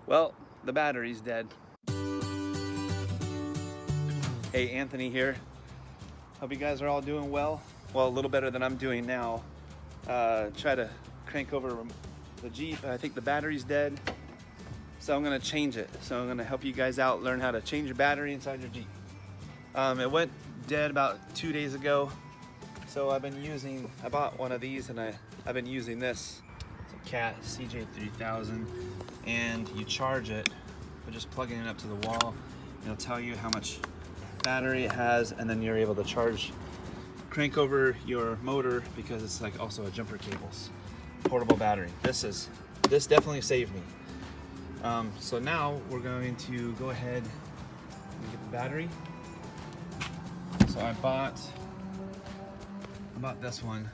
Well, the battery's dead. Hey, Anthony here. Hope you guys are all doing well. Well, a little better than I'm doing now. Try to crank over the Jeep. I think the battery's dead. So I'm gonna change it. So I'm gonna help you guys out, learn how to change your battery inside your Jeep. It went dead about 2 days ago. So I bought one of these and I've been using this. It's a Cat CJ3000, and you charge it by just plugging it up to the wall. It'll tell you how much battery it has, and then you're able to crank over your motor because it's like also a jumper cables, portable battery. This definitely saved me. So now we're going to go ahead and get the battery. So I bought this one.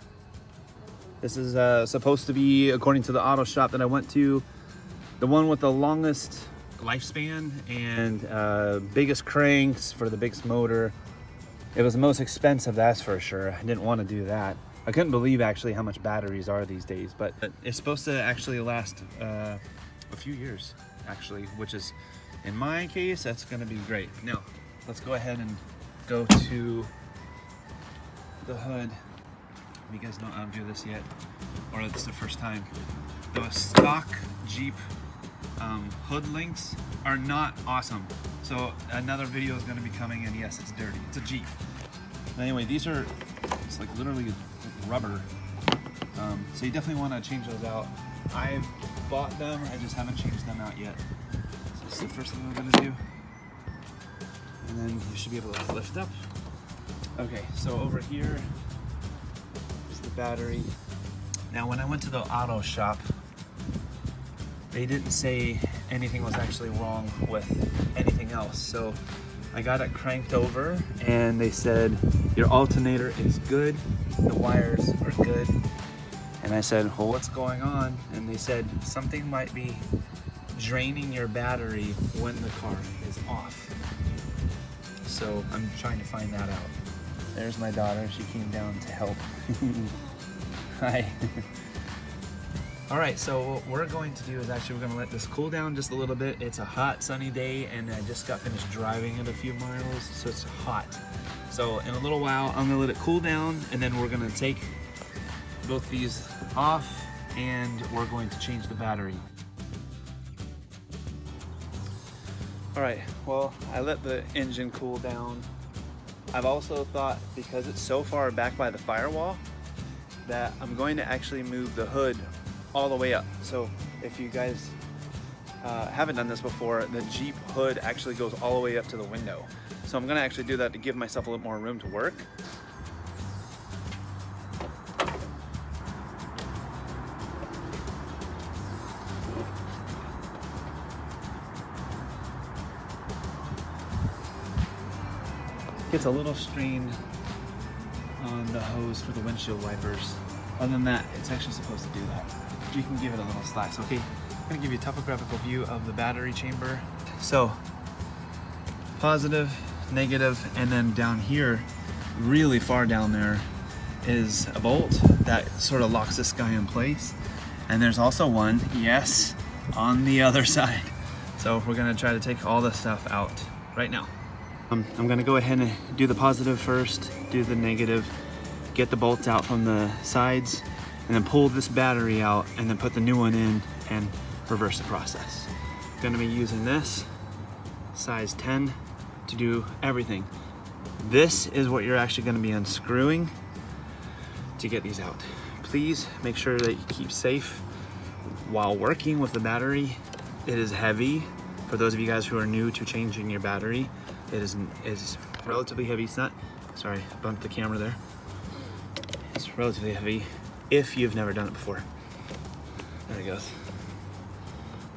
This is supposed to be, according to the auto shop that I went to, the one with the longest lifespan and biggest cranks for the biggest motor. It was the most expensive, that's for sure. I didn't want to do that. I couldn't believe actually how much batteries are these days, but it's supposed to actually last a few years actually, which is, in my case, that's going to be great. Now let's go ahead and go to the hood. You guys don't know how to do this yet, or it's the first time. The stock Jeep hood links are not awesome. So another video is going to be coming, and yes, it's dirty. It's a Jeep. Anyway, these are, it's like literally rubber. So you definitely want to change those out. I've bought them, I just haven't changed them out yet. So this is the first thing we're going to do. And then you should be able to lift up. Okay, so over here is the battery. Now when I went to the auto shop, they didn't say anything was actually wrong with anything else. So I got it cranked over and they said, your alternator is good, the wires are good. And I said, well, what's going on? And they said, something might be draining your battery when the car is off. So I'm trying to find that out. There's my daughter, she came down to help. Hi. All right, so what we're going to do is actually we're gonna let this cool down just a little bit. It's a hot, sunny day, and I just got finished driving it a few miles, so it's hot. So in a little while, I'm gonna let it cool down, and then we're gonna take both these off, and we're going to change the battery. All right, well, I let the engine cool down. I've also thought, because it's so far back by the firewall, that I'm going to actually move the hood all the way up. So if you guys haven't done this before, the Jeep hood actually goes all the way up to the window. So I'm gonna actually do that to give myself a little more room to work. Gets a little strain on the hose for the windshield wipers. Other than that, it's actually supposed to do that. You can give it a little slack. So, okay, I'm gonna give you a topographical view of the battery chamber. So, positive, negative, and then down here, really far down there, is a bolt that sort of locks this guy in place. And there's also one, yes, on the other side. So we're gonna try to take all this stuff out right now. I'm gonna go ahead and do the positive first, do the negative, get the bolts out from the sides, and then pull this battery out and then put the new one in and reverse the process. I'm gonna be using this size 10 to do everything. This is what you're actually gonna be unscrewing to get these out. Please make sure that you keep safe while working with the battery. It is heavy. For those of you guys who are new to changing your battery, it is relatively heavy. It's not, sorry, I bumped the camera there. It's relatively heavy if you've never done it before. There it goes.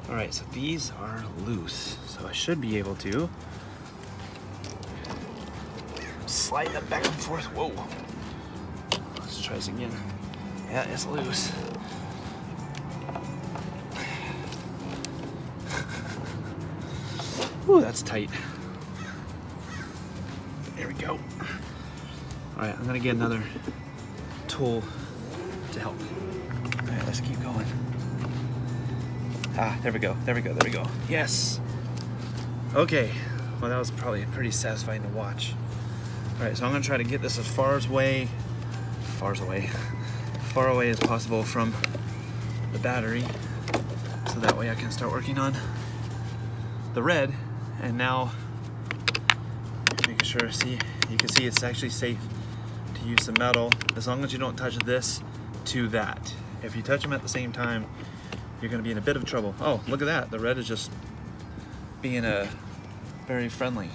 All right, so these are loose. So I should be able to slide them back and forth. Whoa. Let's try this again. Yeah, it's loose. Ooh, that's tight. There we go. All right, I'm gonna get another tool to help. All right, let's keep going. There we go, there we go, there we go. Yes. Okay, well that was probably pretty satisfying to watch. All right, so I'm gonna try to get this as far away as possible from the battery, so that way I can start working on the red. And now, making sure, see, you can see it's actually safe to use some metal as long as you don't touch this to that. If you touch them at the same time, you're gonna be in a bit of trouble. Oh, look at that, the red is just being very friendly.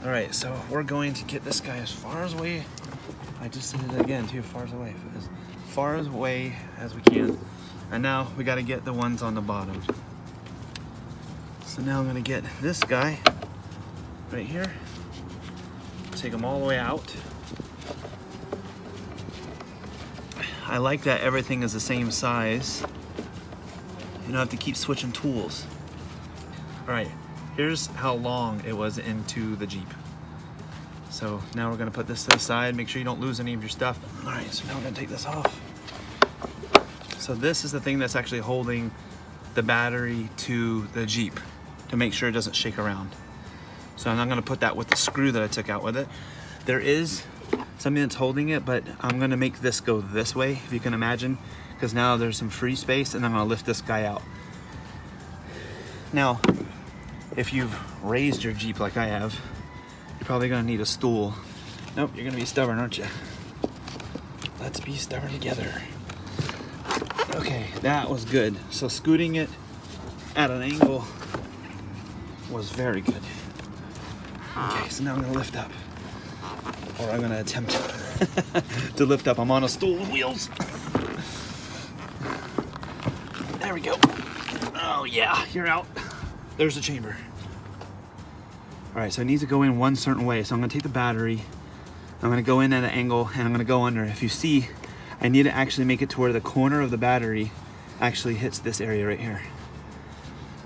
All right, so we're going to get this guy as far away. I just did it again too, as far away as we can. And now we got to get the ones on the bottom. So now I'm going to get this guy right here. Take them all the way out. I like that everything is the same size. You don't have to keep switching tools. All right, here's how long it was into the Jeep. So now we're gonna put this to the side, make sure you don't lose any of your stuff. All right, so now we're gonna take this off. So this is the thing that's actually holding the battery to the Jeep to make sure it doesn't shake around. So I'm not gonna put that with the screw that I took out with it. There is something that's holding it, but I'm gonna make this go this way, if you can imagine, because now there's some free space, and I'm gonna lift this guy out. Now, if you've raised your Jeep like I have, you're probably gonna need a stool. Nope, you're gonna be stubborn, aren't you? Let's be stubborn together. Okay, that was good. So scooting it at an angle was very good. Okay, so now I'm gonna lift up. Or I'm gonna attempt to lift up. I'm on a stool with wheels. There we go. Oh yeah, you're out. There's the chamber. All right, so it needs to go in one certain way. So I'm gonna take the battery, I'm gonna go in at an angle, and I'm gonna go under. If you see, I need to actually make it to where the corner of the battery actually hits this area right here.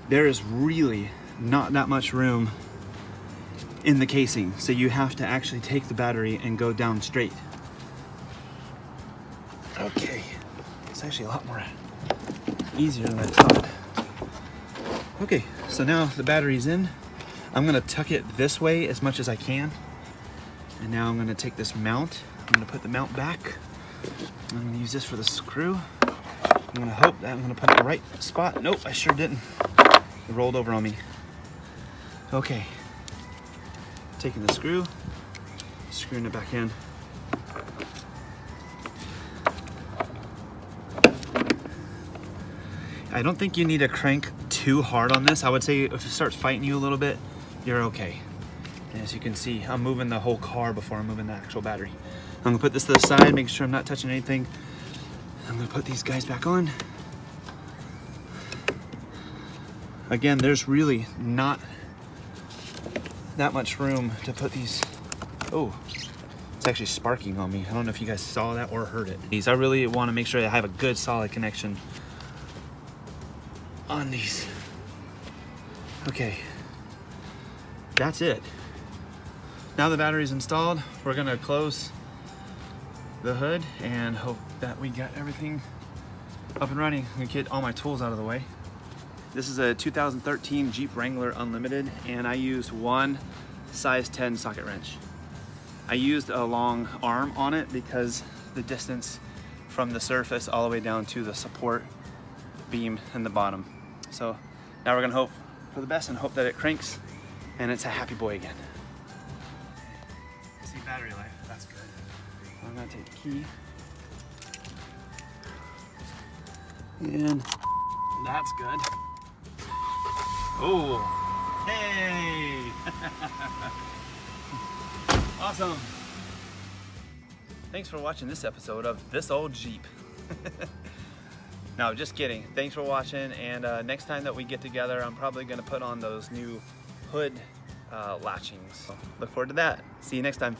There is really not that much room in the casing, so you have to actually take the battery and go down straight. Okay, it's actually a lot more easier than I thought. Okay, so now the battery's in. I'm gonna tuck it this way as much as I can. And now I'm gonna take this mount. I'm gonna put the mount back. I'm gonna use this for the screw. I'm gonna hope that I'm gonna put it in the right spot. Nope, I sure didn't. It rolled over on me. Okay, taking the screw, screwing it back in. I don't think you need to crank too hard on this. I would say if it starts fighting you a little bit, you're okay. And as you can see, I'm moving the whole car before I'm moving the actual battery. I'm gonna put this to the side, make sure I'm not touching anything. I'm gonna put these guys back on. Again, there's really not that much room to put these. Oh, it's actually sparking on me. I don't know if you guys saw that or heard it. I really want to make sure I have a good solid connection on these. Okay, that's it. Now the battery's installed, we're gonna close the hood and hope that we got everything up and running. I'm gonna get all my tools out of the way. This is a 2013 Jeep Wrangler Unlimited, and I used one size 10 socket wrench. I used a long arm on it because the distance from the surface all the way down to the support beam in the bottom. So now we're gonna hope for the best and hope that it cranks and it's a happy boy again. See battery life, that's good. I'm gonna take the key. And that's good. Oh, hey! Awesome. Thanks for watching this episode of This Old Jeep. No, just kidding. Thanks for watching, and next time that we get together, I'm probably gonna put on those new hood latchings. So look forward to that. See you next time.